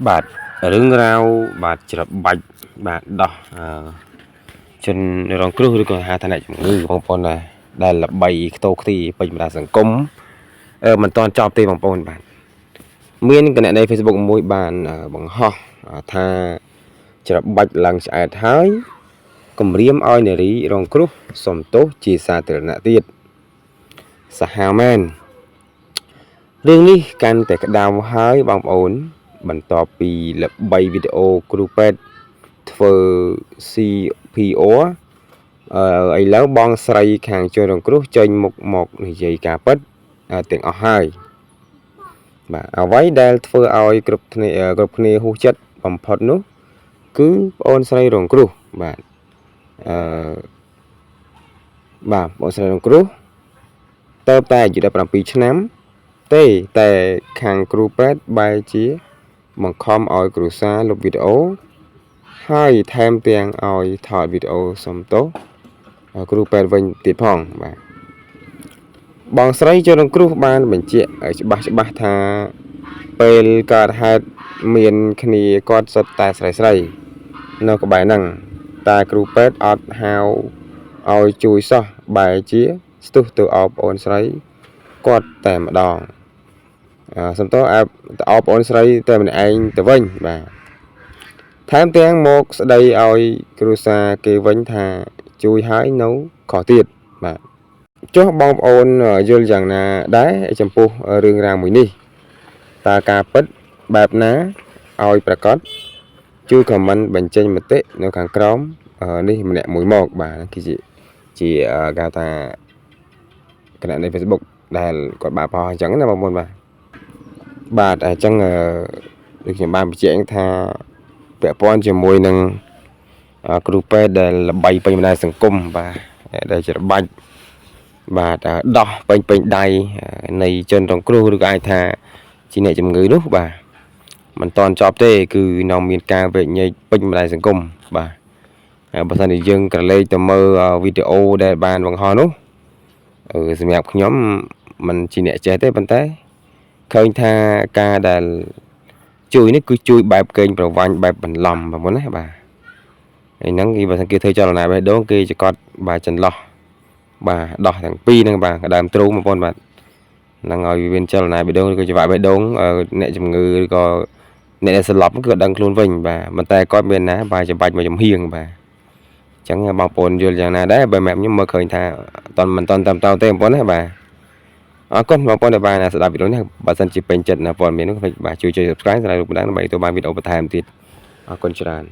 បាទរឿងរ៉ាវបាទច្របាច់បាទដោះជនរងគ្រោះឬក៏ហៅថាអ្នកជំងឺបងប្អូនណាដែលល្បីខ្ទោខ្ទីពេញបណ្ដាសង្គមមិនទាន់ចប់ទេបងប្អូនបាទមានគណនី Facebook មួយបានបង្ហោះថាច្របាច់ឡើងឆ្អែតហើយគម្រាមឲ្យនារីរងគ្រោះសុំទោសជាសាធារណៈទៀតសាហាវមែនរឿងនេះកាន់តែក្តៅហើយបងប្អូនបន្ទាប់ពីល្បីវីដេអូគ្រូពេទ្យធ្វើ CPR ឥឡូវបងស្រីខាងជនរងគ្រោះចេញមុខមកនិយាយការពិតទាំងអស់ហើយបាទអ្វីដែលធ្វើឲ្យគ្រប់គ្នាហួសចិត្តបំផុតនោះគឺប្អូនស្រីរងគ្រោះបាទបាទប្អូនស្រីរងគ្រោះតើបតែអាយុ17ឆ្នាំទេតែខាងគ្រូពេទ្យបែរជាបង្ខំឲ្យគ្រូសាលុបវីដេអូហើយថែមទាំងឲ្យថតវីដេអូសុំទោសគ្រូពេទ្យវិញទៀតផងបាទបងស្រីជនរងគ្រោះបានបញ្ជាក់ច្បាស់ថាពេលកើតហេតុមានគ្នាគាត់សុទ្ធតែស្រីនៅក្បែរហ្នឹងតែគ្រូពេទ្យអត់ហៅឲ្យជួយសោះបែរជាស្ទុះទៅអោបអូនស្រីគាត់តែម្ដងសំទោសអោបអូនស្រីតែម្នាក់ឯងទៅវិញបាទថែមទាំងមកស្ដីឲ្យគ្រូសាគេវិញថាជួយឲ្យនៅខុសទៀតបាទចុះបងប្អូនយល់យ៉ាងណាដែរចំពោះរឿងរ៉ាវមួយនេះតើការពិតបែបណាឲ្យប្រកាសជួយខមមិនបញ្ចេញមតិនៅខាងក្រោមនេះម្នាក់មួយមកបាទគឺជាគេថាគណនី Facebook ដែលគាត់បានបង្ហោះអញ្ចឹងណាបងប្អូនបាទអញ្ចឹងដូចខ្ញុំបានបញ្ជាក់ថាពាក់ព័ន្ធជាមួយនឹងគ្រូពេទ្យដែលល្បីពេញបណ្ដាញសង្គមបាទដែលច្របាច់បាទដោះពេញដៃនៃជនរងគ្រោះឬក៏អាចថាជាអ្នកជំងឺនោះបាទមិនតន់ចប់ទេគឺនៅមានការវែកញែកពេញបណ្ដាញសង្គមបាទបើសិនជាយើងក្រឡេកទៅមើលវីដេអូដែលបានបង្ហោះនោះសម្រាប់ខ្ញុំមិនជាអ្នកចេះទេប៉ុន្តែឃើញថាការដែលជួយនេះគឺជួយបែបកេងប្រវ័ញ្ចបែបបន្លំបងប្អូនណាបាទហើយហ្នឹងគេបើសិនគេធ្វើចលនាបេះដូងគេចកត់បាទចន្លោះបាទដោះទាំងពីរហ្នឹងបាទកដើមទ្រូងបងប្អូនបាទហ្នឹងឲ្យវាមានចលនាបេះដូងឬក៏ចង្វាក់បេះដូងអ្នកជំងឺឬក៏អ្នកដែលស្លាប់គឺដឹងខ្លួនវិញបាទប៉ុន្តែគាត់មានណាបាទច្បាច់មកចំហៀងបាទអញ្ចឹងបងប្អូនយល់យ៉ាងណាដែរបើម៉ែខ្ញុំមើលឃើញថាមិនតន់តាមតោទេបងប្អូនណាបាទអរគុណបងប្អូនដែលបានស្ដាប់វីដេអូនេះបើសិនជាពេញចិត្តព័ត៌មាននោះបាទជួយ subscribe សម្រាប់រូបបណ្ដាដើម្បីទទួលបានវីដេអូបន្ថែមទៀតអរគុណច្រើន